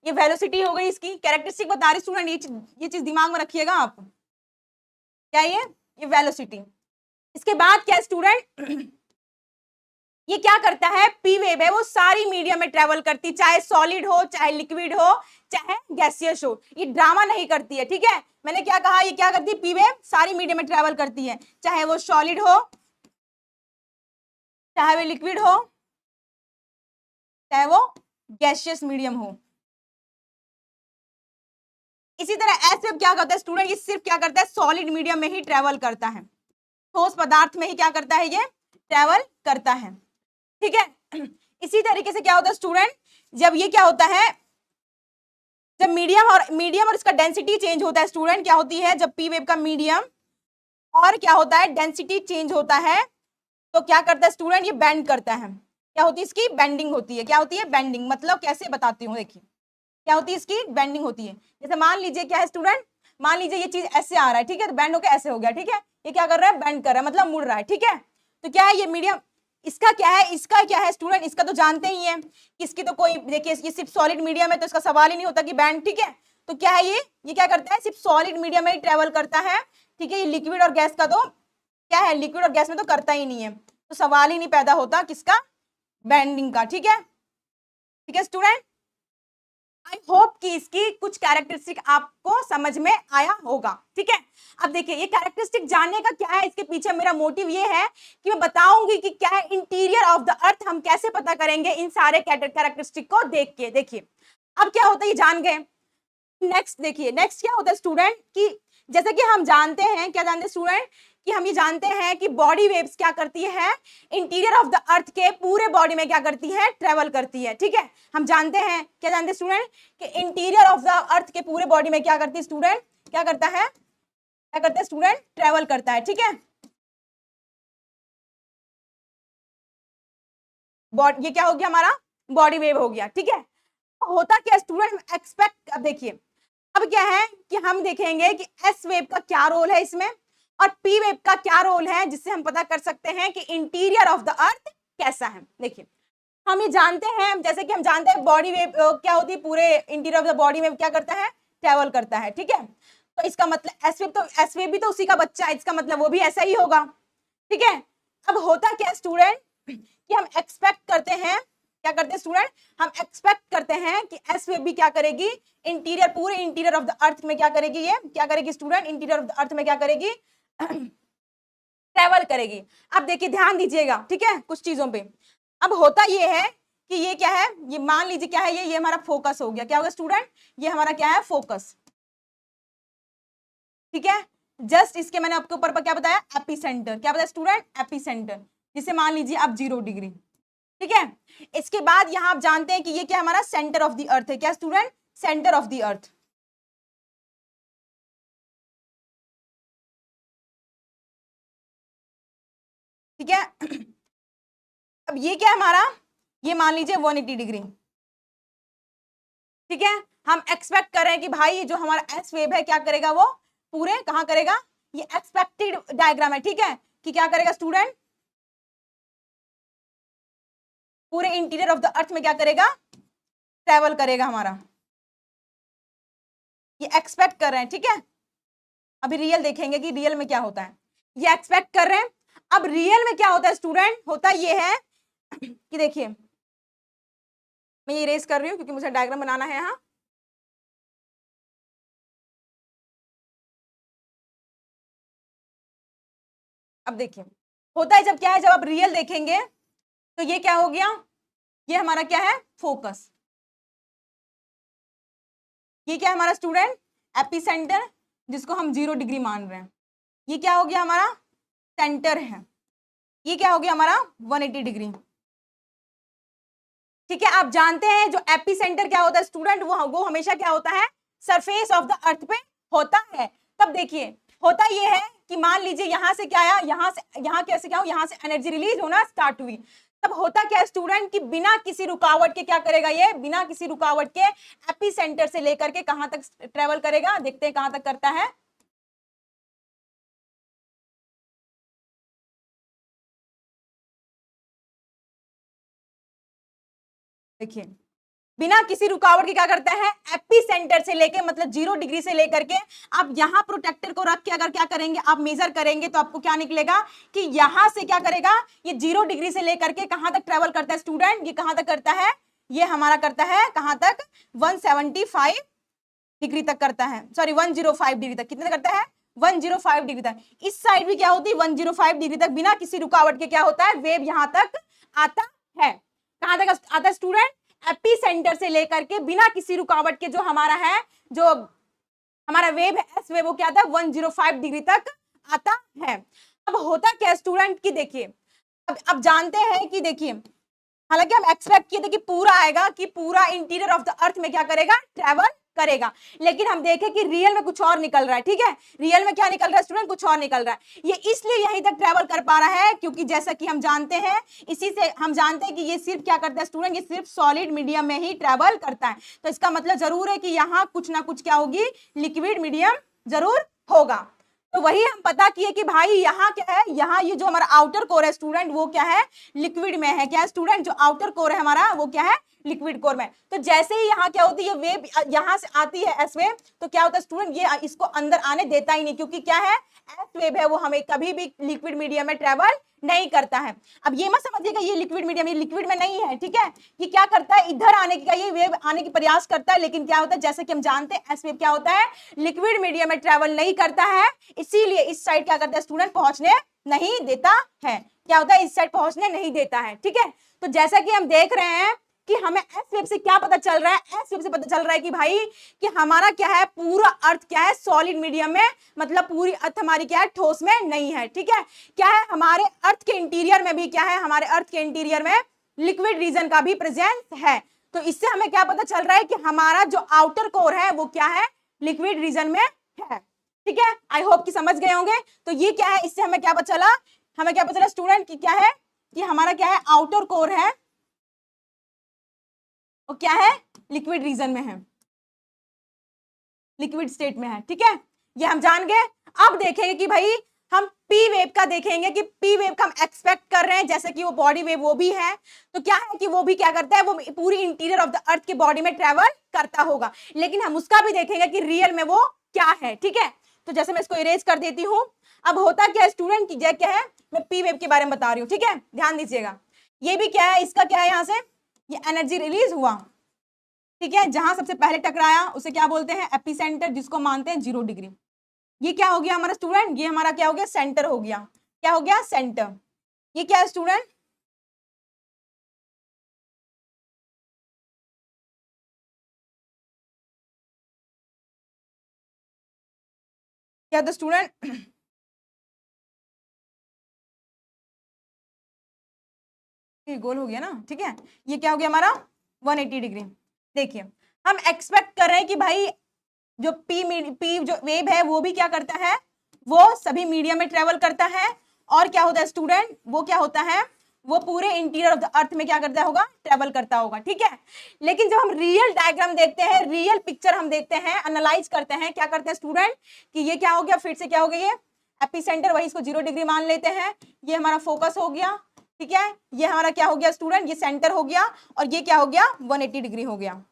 Speaker 1: ये वेलोसिटी हो गई, इसकी कैरेक्टरिस्टिक बता रही स्टूडेंट, ये चीज दिमाग में रखिएगा आप, क्या ये वेलोसिटी। इसके बाद क्या स्टूडेंट, ये क्या करता है, पी वेव है वो सारी मीडियम में ट्रेवल करती, चाहे सॉलिड हो, चाहे लिक्विड हो, चाहे गैसियस हो, ये ड्रामा नहीं करती है, ठीक है। मैंने क्या कहा, ये क्या करती है, पी वेव सारी मीडियम में ट्रेवल करती है, चाहे वो सॉलिड हो, चाहे वो लिक्विड हो, चाहे वो गैसियस मीडियम हो। इसी तरह एस वेव क्या करता है स्टूडेंट, ये सिर्फ क्या करता है, सॉलिड मीडियम में ही ट्रेवल करता है, ठोस पदार्थ में ही क्या करता है, ये ट्रेवल करता है, ठीक है। इसी तरीके से क्या होता है स्टूडेंट, जब ये क्या होता है, जब मीडियम और इसका डेंसिटी चेंज होता है स्टूडेंट, क्या होती है, जब पी वेव का मीडियम और क्या होता है डेंसिटी चेंज होता है, तो क्या करता है स्टूडेंट, ये बेंड करता है। क्या होती है इसकी, बेंडिंग होती है। क्या होती है, बेंडिंग। मतलब कैसे बताती हूँ, देखिए क्या होती है इसकी, बेंडिंग होती है। जैसे मान लीजिए क्या है स्टूडेंट, मान लीजिए ये चीज ऐसे आ रहा है, ठीक है, तो बेंड होकर ऐसे हो गया, ठीक है, ये क्या कर रहा है, बेंड कर रहा है, मतलब मुड़ रहा है, ठीक है। तो क्या है ये मीडियम, इसका क्या है स्टूडेंट, इसका तो जानते ही है, इसकी तो कोई, देखिए ये सिर्फ सॉलिड मीडियम है तो इसका सवाल ही नहीं होता कि बैंड, ठीक है। तो क्या है ये क्या करता है, सिर्फ सॉलिड मीडियम में ही ट्रेवल करता है, ठीक है। ये लिक्विड और गैस का तो क्या है, लिक्विड और गैस में तो करता ही नहीं है, तो सवाल ही नहीं पैदा होता किसका, बेंडिंग का, ठीक है स्टूडेंट। आई होप कि इसकी कुछ कैरेक्टरिस्टिक आपको समझ में आया होगा, ठीक है। अब देखिए ये कैरेक्टरिस्टिक जानने का क्या है, इसके पीछे मेरा मोटिव ये है कि मैं बताऊंगी कि क्या है इंटीरियर ऑफ द अर्थ, हम कैसे पता करेंगे इन सारे कैरेक्टरिस्टिक को देख के। देखिए अब क्या होता है ये जान गए। नेक्स्ट देखिए, नेक्स्ट क्या होता है स्टूडेंट कि जैसे कि हम जानते हैं, क्या जानते हैं स्टूडेंट, कि हम ये जानते हैं कि बॉडी वेव्स क्या करती है, इंटीरियर ऑफ द अर्थ के पूरे बॉडी में क्या करती है, ट्रेवल करती है, ठीक है। हम जानते हैं, क्या जानते हैं स्टूडेंट, कि इंटीरियर ऑफ द अर्थ के पूरे बॉडी में क्या करती है स्टूडेंट, क्या करता है, क्या करता है स्टूडेंट, ट्रेवल करता है, ठीक है। ये क्या हो गया हमारा, बॉडी वेव हो गया, ठीक है। होता क्या स्टूडेंट, एक्सपेक्ट, अब देखिए अब क्या है कि हम देखेंगे कि एस वेव का क्या रोल है इसमें और पी वेव का क्या रोल है, जिससे हम पता कर सकते हैं कि इंटीरियर ऑफ द अर्थ कैसा है। देखिए हम ये जानते हैं, जैसे कि हम जानते हैं बॉडी वेव क्या होती है, पूरे इंटीरियर ऑफ द बॉडी में क्या करता है, ट्रेवल करता है, ठीक है। तो इसका मतलब एस वेव, तो एस वेव भी तो उसी का बच्चा है, इसका मतलब वो भी ऐसा ही होगा, ठीक है। अब होता क्या स्टूडेंट कि हम एक्सपेक्ट करते हैं, क्या करते हैं स्टूडेंट, हम एक्सपेक्ट करते हैं कि एस वेव भी क्या करेगी, इंटीरियर, पूरे इंटीरियर ऑफ द अर्थ में क्या करेगी, ये क्या करेगी स्टूडेंट, इंटीरियर ऑफ द अर्थ में क्या करेगी, ट्रेवल करेगी। अब देखिए ध्यान दीजिएगा, ठीक है, कुछ चीजों पे। अब होता ये है कि ये क्या है, ये मान लीजिए क्या है, ये हमारा फोकस हो गया, क्या होगा स्टूडेंट, ये हमारा क्या है, फोकस, ठीक है। जस्ट इसके मैंने आपके ऊपर पर क्या बताया, एपीसेंटर, क्या बताया स्टूडेंट, एपीसेंटर, जिसे मान लीजिए आप 0 डिग्री, ठीक है। इसके बाद यहां आप जानते हैं कि ये क्या हमारा सेंटर ऑफ द अर्थ है, क्या स्टूडेंट, सेंटर ऑफ द अर्थ, ठीक है। अब ये क्या है हमारा, ये मान लीजिए 180 डिग्री, ठीक है। हम एक्सपेक्ट कर रहे हैं कि भाई जो हमारा एस वेव है क्या करेगा, वो पूरे कहां करेगा, ये एक्सपेक्टेड डायग्राम है, ठीक है, कि क्या करेगा स्टूडेंट, पूरे इंटीरियर ऑफ द अर्थ में क्या करेगा, ट्रेवल करेगा हमारा, ये एक्सपेक्ट कर रहे हैं, ठीक है। अभी रियल देखेंगे कि रियल में क्या होता है, ये एक्सपेक्ट कर रहे हैं। अब रियल में क्या होता है स्टूडेंट, होता ये है कि देखिए मैं ये इरेज कर रही हूं क्योंकि मुझे डायग्राम बनाना है यहाँ। अब देखिए होता है जब क्या है, जब आप रियल देखेंगे तो ये क्या हो गया, ये हमारा क्या है, फोकस, ये क्या है हमारा स्टूडेंट, एपीसेंटर, जिसको हम 0 डिग्री मान रहे हैं, ये क्या हो गया हमारा, सेंटर है, ये क्या हो गया हमारा 180 डिग्री, ठीक है। आप जानते हैं जो एपीसेंटर क्या होता है स्टूडेंट, वो हमेशा क्या होता है, सरफेस ऑफ द अर्थ पे होता है। तब देखिए होता ये है कि मान लीजिए यहां से क्या आया, यहाँ कैसे क्या हो, यहाँ से एनर्जी रिलीज होना स्टार्ट हुई, तब होता क्या स्टूडेंट कि बिना किसी रुकावट के क्या करेगा, ये बिना किसी रुकावट के एपीसेंटर से लेकर के कहां तक ट्रेवल करेगा, देखते हैं कहां तक करता है। देखिए बिना किसी रुकावट के क्या करता है, एपी सेंटर से लेके मतलब 0 डिग्री से लेकर के आप यहाँ प्रोटेक्टर को रख के अगर क्या करेंगे, आप मेजर करेंगे तो आपको क्या निकलेगा कि यहां से क्या करेगा, ये 0 डिग्री से लेकर के कहां तक ट्रेवल करता है स्टूडेंट, ये कहां तक करता है, ये हमारा करता है कहां तक, 175 डिग्री तक करता है, सॉरी 105 डिग्री तक, कितने तक करता है, 105 डिग्री तक। इस साइड भी क्या होती है, 105 डिग्री तक बिना किसी रुकावट के क्या होता है, वेव यहां तक आता है, कहां तक आता है स्टूडेंट, एपी सेंटर से लेकर के बिना किसी रुकावट के जो हमारा है, जो हमारा वेव है एस वेव, वो क्या आता है 105 डिग्री तक आता है। अब होता क्या स्टूडेंट की देखिए, अब जानते हैं कि देखिए हालांकि हम एक्सपेक्ट किए थे कि पूरा आएगा, कि पूरा इंटीरियर ऑफ द अर्थ में क्या करेगा, ट्रेवल करेगा, लेकिन हम देखें कि रियल में कुछ और निकल रहा है, ठीक है। रियल में क्या निकल रहा है स्टूडेंट, कुछ और निकल रहा है। ये इसलिए यहीं तक ट्रेवल कर पा रहा है क्योंकि जैसा कि हम जानते हैं, इसी से हम जानते हैं कि ये सिर्फ क्या करता है स्टूडेंट, ये सिर्फ सॉलिड मीडियम में ही ट्रेवल करता है। तो इसका मतलब जरूर है कि यहाँ कुछ ना कुछ क्या होगी, लिक्विड मीडियम जरूर होगा। तो वही हम पता किए कि भाई यहाँ क्या है, यहाँ ये जो हमारा आउटर कोर है स्टूडेंट, वो क्या है, लिक्विड में है, क्या है स्टूडेंट, जो आउटर कोर है हमारा वो क्या है, लिक्विड कोर में। तो जैसे ही यहाँ क्या होती है, वेव यहाँ से आती है एस वेव, तो क्या होता है स्टूडेंट, ये इसको अंदर आने देता ही नहीं, क्योंकि क्या है, एस वेव है वो हमें कभी भी लिक्विड मीडियम में ट्रेवल नहीं करता है। अब ये मत समझिएगा ये लिक्विड मीडियम, ये लिक्विड में नहीं है, ठीक है। ये क्या करता है, इधर आने का ये वेव आने की प्रयास करता है, लेकिन क्या होता है, जैसे कि हम जानते हैं एस वेव क्या होता है, लिक्विड मीडियम में ट्रेवल नहीं करता है, इसीलिए इस साइड क्या करता है स्टूडेंट, पहुंचने नहीं देता है। क्या होता है, इस साइड पहुंचने नहीं देता है, ठीक है। तो जैसा कि हम देख रहे हैं कि हमें एस वेव से क्या पता चल रहा है, एस वेव से पता चल रहा है कि भाई कि हमारा क्या है, पूरा अर्थ क्या है, सॉलिड मीडियम में, मतलब पूरी अर्थ हमारी क्या है, ठोस में नहीं है, ठीक है। क्या है, हमारे अर्थ के इंटीरियर में भी क्या है, हमारे अर्थ के इंटीरियर में लिक्विड रीजन का भी प्रेजेंस है। तो इससे हमें क्या पता चल रहा है कि हमारा जो आउटर कोर है वो क्या है, लिक्विड रीजन में है, ठीक है। आई होप कि समझ गए होंगे। तो ये क्या है, इससे हमें क्या पता चला, हमें क्या पता चला स्टूडेंट कि क्या है, कि हमारा क्या है, आउटर कोर है वो क्या है, लिक्विड रीजन में है, लिक्विड स्टेट में है, ठीक है। ये हम जान गए। अब देखेंगे कि भाई हम पी वेव का देखेंगे कि पी वेव का हम एक्सपेक्ट कर रहे हैं, जैसे कि वो बॉडी वेव वो भी है, तो क्या है कि वो भी क्या करता है, वो पूरी इंटीरियर ऑफ द अर्थ के बॉडी में ट्रेवल करता होगा, लेकिन हम उसका भी देखेंगे कि रियल में वो क्या है, ठीक है। तो जैसे मैं इसको इरेज कर देती हूँ। अब होता क्या है स्टूडेंट की, क्या है, मैं पी वेव के बारे में बता रही हूँ, ठीक है, ध्यान दीजिएगा। ये भी क्या है, इसका क्या है, यहाँ से ये एनर्जी रिलीज हुआ, ठीक है। जहां सबसे पहले टकराया उसे क्या बोलते हैं, एपिसेंटर, जिसको मानते हैं 0 डिग्री। ये क्या हो गया हमारा स्टूडेंट, ये हमारा क्या हो गया, सेंटर हो गया। क्या हो गया, सेंटर। ये क्या है स्टूडेंट, क्या होता स्टूडेंट, ये गोल हो गया ना, ठीक है। ये क्या हो गया हमारा 180 डिग्री। देखिए हम एक्सपेक्ट कर रहे हैं कि भाई जो पी जो वेव है वो भी क्या करता है, वो सभी मीडियम में ट्रेवल करता है, और क्या होता है स्टूडेंट, वो क्या होता है, वो पूरे इंटीरियर ऑफ द अर्थ में क्या करता होगा, ट्रेवल करता होगा, ठीक है। लेकिन जब हम रियल डायग्राम देखते हैं, रियल पिक्चर हम देखते हैं, एनालाइज करते हैं, क्या करते हैं स्टूडेंट, कि ये क्या हो गया, फिर से क्या हो गया, ये एपिसेंटर, वही इसको 0 डिग्री मान लेते हैं, ये हमारा फोकस हो गया, ठीक है। ये हमारा क्या हो गया स्टूडेंट, ये सेंटर हो गया, और ये क्या हो गया, 180 डिग्री हो गया,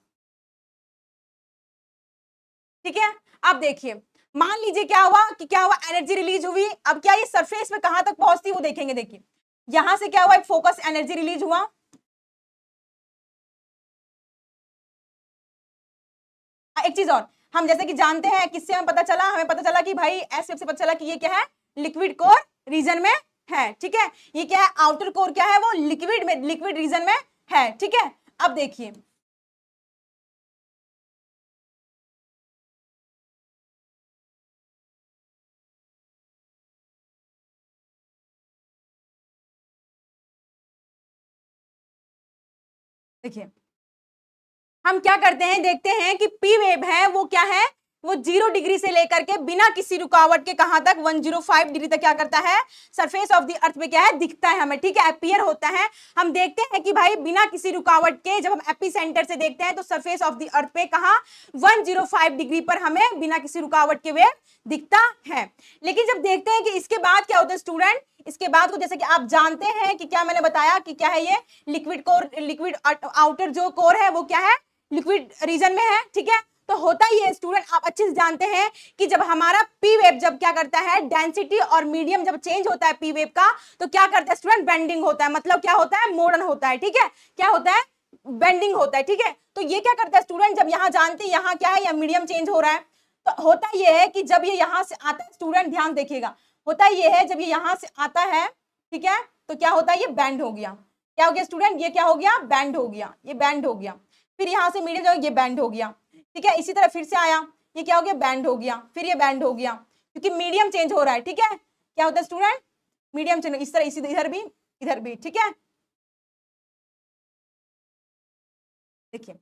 Speaker 1: ठीक है। अब देखिए मान लीजिए क्या हुआ, कि क्या हुआ, एनर्जी रिलीज हुई। अब क्या ये सरफेस में कहां तक पहुंचती वो देखेंगे। देखिए यहां से क्या हुआ, एक फोकस एनर्जी रिलीज हुआ, एक चीज और हम जैसे कि जानते हैं, किससे हमें पता चला, हमें पता चला कि भाई ऐसे से पता चला कि ये क्या है, लिक्विड कोर रीजन में है, ठीक है। ये क्या है, आउटर कोर क्या है, वो लिक्विड में, लिक्विड रीजन में है, ठीक है। अब देखिए देखिए हम क्या करते हैं, देखते हैं कि पी वेव है वो क्या है, वो 0 डिग्री से लेकर के बिना किसी रुकावट के कहां तक, 105 डिग्री तक क्या करता है, सरफेस ऑफ द अर्थ पे क्या है, दिखता है हमें, ठीक है, अपीयर होता है। हम देखते हैं कि भाई बिना किसी रुकावट के जब हम एपिसेंटर से देखते हैं तो सरफेस ऑफ द अर्थ पे कहां, 105 डिग्री पर हमें बिना किसी रुकावट के वेव दिखता है। लेकिन जब देखते हैं कि इसके बाद क्या होता है स्टूडेंट, इसके बाद को जैसे कि आप जानते हैं कि क्या मैंने बताया कि क्या है, ये लिक्विड कोर, लिक्विड आउटर जो कोर है वो क्या है, लिक्विड रीजन में है, ठीक है। तो होता ही है स्टूडेंट, आप अच्छे से जानते हैं कि जब हमारा पी वेव जब क्या करता है, डेंसिटी और मीडियम जब चेंज होता है पी वेव का, तो क्या करता है स्टूडेंट, बेंडिंग होता है, मतलब क्या होता है, मोड़न होता है, ठीक है। क्या होता है, बेंडिंग होता है, ठीक है। तो ये क्या करता है स्टूडेंट, जब यहाँ जानते हैं यहाँ क्या है, या मीडियम चेंज हो रहा है, तो होता ये है कि जब ये यहाँ से आता है स्टूडेंट, ध्यान देखिएगा, होता ये है जब ये यहाँ से आता है, ठीक है, तो क्या होता है, ये बैंड हो गया। क्या हो गया स्टूडेंट, ये क्या हो गया, बैंड हो गया, ये बैंड हो गया। फिर यहाँ से मीडियम जो ये बैंड हो गया, ठीक है। इसी तरह फिर से आया, ये क्या हो गया, बैंड हो गया, फिर ये बैंड हो गया, क्योंकि मीडियम चेंज हो रहा है, ठीक है। क्या होता है स्टूडेंट, मीडियम चेंज, इस तरह, इसी इधर भी, ठीक है। देखिए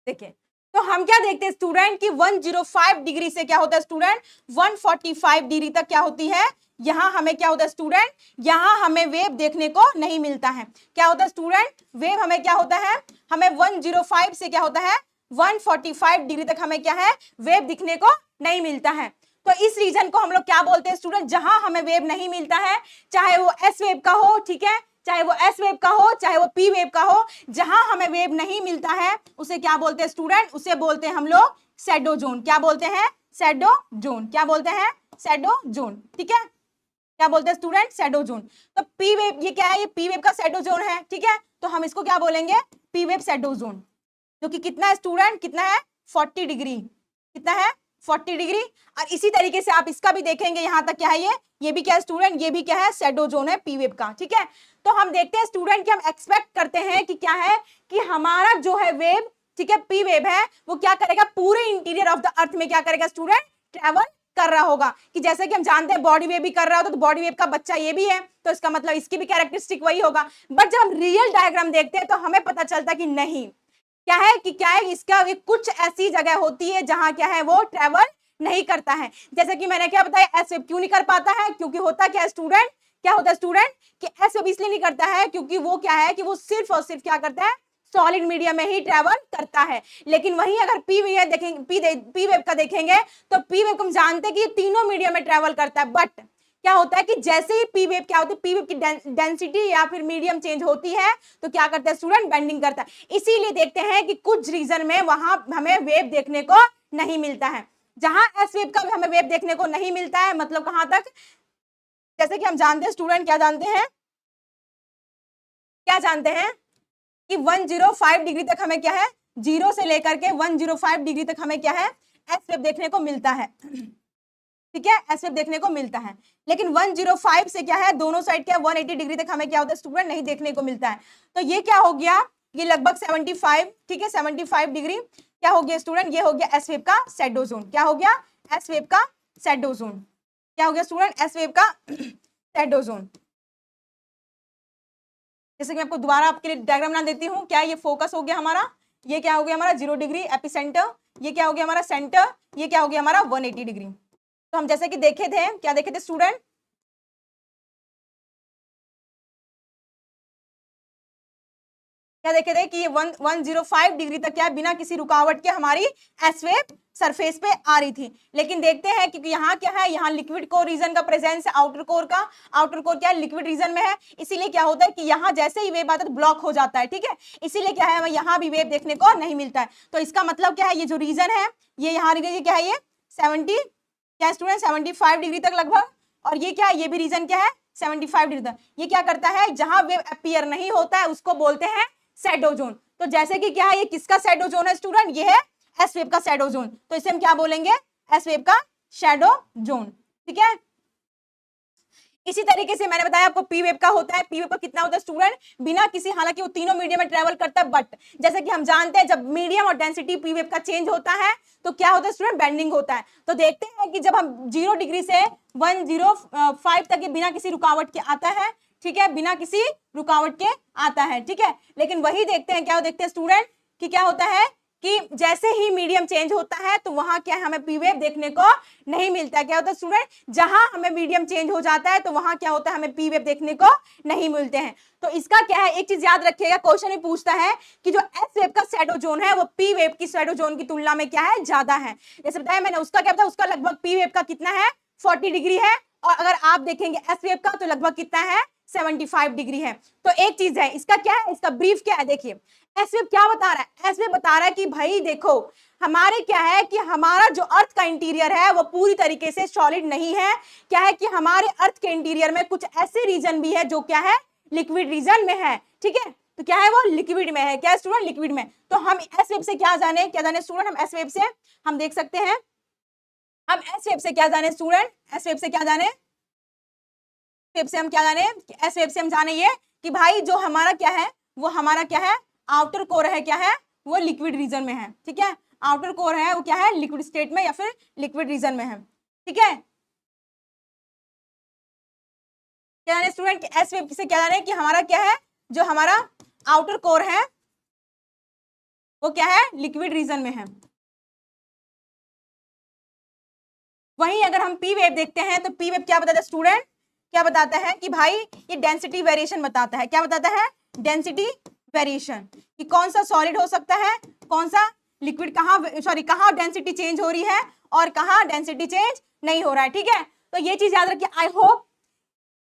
Speaker 1: देखिए तो हम क्या देखते हैं स्टूडेंट कि 105 डिग्री से क्या होता है स्टूडेंट, 145 डिग्री तक क्या होती है, यहां हमें क्या होता है स्टूडेंट, यहां हमें वेव देखने को नहीं मिलता है। क्या होता है स्टूडेंट, वेव हमें क्या होता है, हमें 105 से क्या होता है, 145 डिग्री तक हमें क्या है, वेव दिखने को नहीं मिलता है। तो इस रीजन को हम लोग क्या बोलते हैं स्टूडेंट, जहां हमें वेव नहीं मिलता है, चाहे वो एस वेव का हो, ठीक है, चाहे वो एस वेव का हो चाहे वो पी वेव का हो, जहां हमें वेव नहीं मिलता है उसे क्या बोलते हैं स्टूडेंट, उसे बोलते हैं हम लोग शैडो जोन। क्या बोलते हैं? Shadow zone. क्या बोलते हैं? Shadow zone. ठीक है, क्या बोलते हैं स्टूडेंट? Shadow zone. तो पी वेव ये क्या है? ये पी वेव का शैडो जोन है। ठीक है, तो हम इसको क्या बोलेंगे? पी वेव शैडो जोन, जो कि कितना है स्टूडेंट? कितना है? 40 डिग्री। कितना है? 40 डिग्री। और इसी तरीके से आप इसका भी देखेंगे, यहां तक क्या है ये भी क्या है स्टूडेंट? ये भी क्या है? शैडो जोन है पी वेव का। ठीक है, तो हम देखते हैं स्टूडेंट कि हम एक्सपेक्ट करते हैं कि क्या है कि हमारा जो है वेव, ठीक है, पी वेव है, वो क्या करेगा? पूरे इंटीरियर ऑफ द अर्थ में क्या करेगा स्टूडेंट? ट्रेवल कर रहा होगा। कि जैसे कि हम जानते हैं बॉडी वेव भी कर रहा होता तो बॉडी वेव का बच्चा ये भी है, तो इसका मतलब इसकी भी कैरेक्टरिस्टिक वही होगा। बट जब हम रियल डायग्राम देखते हैं तो हमें पता चलता है कि नहीं, क्या है कि क्या है इसका कुछ ऐसी जगह होती है जहां क्या है वो ट्रेवल नहीं करता है। जैसे कि मैंने क्या बताया, एस वेव क्यों नहीं कर पाता है? क्योंकि होता क्या है स्टूडेंट, क्या होता है स्टूडेंट कि एस वेव इसलिए नहीं करता है क्योंकि वो क्या है कि वो सिर्फ और सिर्फ क्या करता है? सॉलिड मीडियम में ही ट्रेवल करता है। लेकिन वहीं अगर पी वेव देखेंगे, पी वेव का देखेंगे तो पी वेव को हम जानते हैं कि ये तीनों मीडियम में ट्रेवल करता है। बट क्या होता है कि जैसे ही पी वेव क्या होती है, पी वेव की डेंसिटी या फिर मीडियम चेंज होती है तो क्या करता है स्टूडेंट? बेंडिंग करता है। इसीलिए देखते हैं कि कुछ रीजन में वहां हमें वेव देखने को नहीं मिलता है। जहां एस वेव का भी हमें वेव देखने को नहीं मिलता है, मतलब कहां तक? जैसे कि हम जानते हैं स्टूडेंट, क्या जानते हैं? क्या जानते हैं कि 105 डिग्री तक हमें क्या है? 0 से लेकर के 105 डिग्री तक हमें क्या है? एस वेव देखने को मिलता है। ठीक है, एस वेव देखने को मिलता है। लेकिन 105 से क्या है, दोनों साइड क्या 180 डिग्री तक हमें क्या होता है स्टूडेंट? नहीं देखने को मिलता है। तो ये क्या हो गया? ये लगभग 75, ठीक है, 75 डिग्री क्या हो गया स्टूडेंट? ये हो गया एस वेव का शैडो जोन। क्या हो गया? एस वेव का शैडो जोन। क्या हो गया स्टूडेंट? एस वेव का शैडो जोन। जैसे कि मैं आपको दोबारा आपके लिए डायग्राम बना देती हूँ। क्या ये फोकस हो गया हमारा, ये क्या हो गया हमारा 0 डिग्री एपिसेंटर, ये क्या हो गया हमारा सेंटर, ये क्या हो गया हमारा 180 डिग्री। तो हम जैसे कि देखे थे, क्या देखे थे स्टूडेंट? क्या देखे थे कि ये 105 डिग्री तक क्या है बिना किसी रुकावट के हमारी एस वेव सरफेस पे आ रही थी। लेकिन देखते हैं क्योंकि यहाँ क्या है, यहाँ लिक्विड कोर रीजन का प्रेजेंस है, आउटर कोर का। आउटर कोर क्या है? लिक्विड रीजन में है। इसीलिए क्या होता है कि यहाँ जैसे ही वेव आता है तो ब्लॉक हो जाता है। ठीक है, इसीलिए क्या है हमें यहाँ भी वेव देखने को नहीं मिलता है। तो इसका मतलब क्या है, ये जो रीजन है, ये यहाँ रीजन क्या है, ये 70 क्या स्टूडेंट 75 डिग्री तक लगभग। और ये क्या है, ये भी रीजन क्या है 75 डिग्री तक। ये क्या करता है, जहां वेव अपीयर नहीं होता है उसको बोलते हैं शैडो जोन। तो जैसे कि क्या है, ये किसका शैडो जोन है स्टूडेंट? ये है एस वेव का शैडो जोन। तो इसे हम क्या बोलेंगे? एस वेव का शैडो जोन। ठीक है, इसी तरीके से मैंने बताया आपको पी वेव का होता है। पी वेव का कितना होता है स्टूडेंट? बिना किसी, हालांकि वो तीनों मीडियम में ट्रेवल करता है, बट जैसे कि हम जानते हैं जब मीडियम और डेंसिटी पी वेव का चेंज होता है तो क्या होता है स्टूडेंट? बेंडिंग होता है। तो देखते हैं कि जब हम 0 डिग्री से 105 तक ये बिना किसी रुकावट के आता है। ठीक है, बिना किसी रुकावट के आता है। ठीक है, लेकिन वही देखते हैं, क्या देखते हैं स्टूडेंट कि क्या होता है कि जैसे ही मीडियम चेंज होता है तो वहां क्या है, हमें पी वेव देखने को नहीं मिलता है। क्या होता है स्टूडेंट? जहां हमें मीडियम चेंज हो जाता है तो वहां क्या होता है, हमें पी वेव देखने को नहीं मिलते हैं। तो इसका क्या है, एक चीज याद रखिएगा, क्वेश्चन में पूछता है कि जो एस वेव का शैडो जोन है वो पी वेव की शैडो जोन की तुलना में क्या है, ज्यादा है। जैसे बताया मैंने, उसका क्या था, उसका लगभग पी वेव का कितना है 40 डिग्री है, और अगर आप देखेंगे एस वेव का तो लगभग कितना है 75 डिग्री है। तो एक चीज है, इसका क्या है, इसका ब्रीफ क्या है, देखिए एस वेव क्या बता रहा है। एस वेव बता रहा है कि भाई देखो, हमारे क्या है कि हमारा जो अर्थ का इंटीरियर है वो पूरी तरीके से सॉलिड नहीं है। क्या है कि हमारे अर्थ के इंटीरियर में कुछ ऐसे रीजन भी है जो क्या है, लिक्विड रीजन में है। ठीक है, तो क्या है वो लिक्विड में है। क्या स्टूडेंट? लिक्विड में। तो हम एस वेव से क्या जाने, क्या जाने स्टूडेंट? हम एस वेव से हम देख सकते हैं, हम एस वेव से क्या जाने स्टूडेंट? एस वेव से क्या जाने, वेव से हम क्या जाने, एस वेव से हम जाने ये कि भाई जो हमारा क्या है, वो हमारा क्या है, आउटर कोर है, क्या है वो लिक्विड रीजन में है। ठीक है, आउटर कोर है वो क्या है, लिक्विड स्टेट में या फिर लिक्विड रीजन में है। ठीक है, क्या जाने स्टूडेंट? एस वेव से क्या जाने कि हमारा क्या है, जो हमारा आउटर कोर है वो क्या है, लिक्विड रीजन में है। वहीं अगर हम पी वेव देखते हैं तो पी वेव क्या बताता है स्टूडेंट? क्या बताता है कि भाई ये डेंसिटी वेरिएशन बताता है। क्या बताता है? डेंसिटी वेरिएशन, कि कौन सा सॉलिड हो सकता है, कौन सा लिक्विड, कहाँ सॉरी कहाँ डेंसिटी चेंज हो रही है और कहाँ डेंसिटी चेंज नहीं हो रहा है। ठीक है, तो ये चीज याद रखिए। आई होप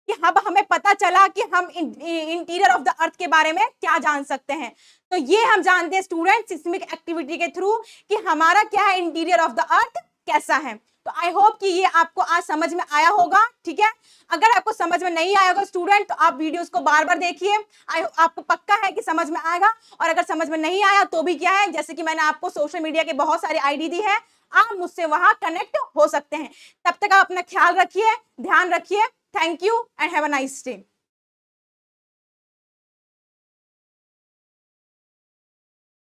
Speaker 1: कि अब हमें पता चला कि हम इंटीरियर ऑफ द अर्थ के बारे में क्या जान सकते हैं। तो ये हम जानते हैं स्टूडेंट सिस्मिक एक्टिविटी के थ्रू कि हमारा क्या है, इंटीरियर ऑफ द अर्थ कैसा है। तो आई होप कि ये आपको आज समझ में आया होगा, ठीक है। अगर आपको समझ में नहीं आया होगा स्टूडेंट, तो आप वीडियोस को बार बार देखिए, आपको पक्का है कि समझ में आएगा। और अगर समझ में नहीं आया तो भी क्या है, जैसे कि मैंने आपको सोशल मीडिया के बहुत सारे आईडी दी है, आप मुझसे वहां कनेक्ट हो सकते हैं। तब तक आप अपना ख्याल रखिए, ध्यान रखिए। Thank you and have a nice day.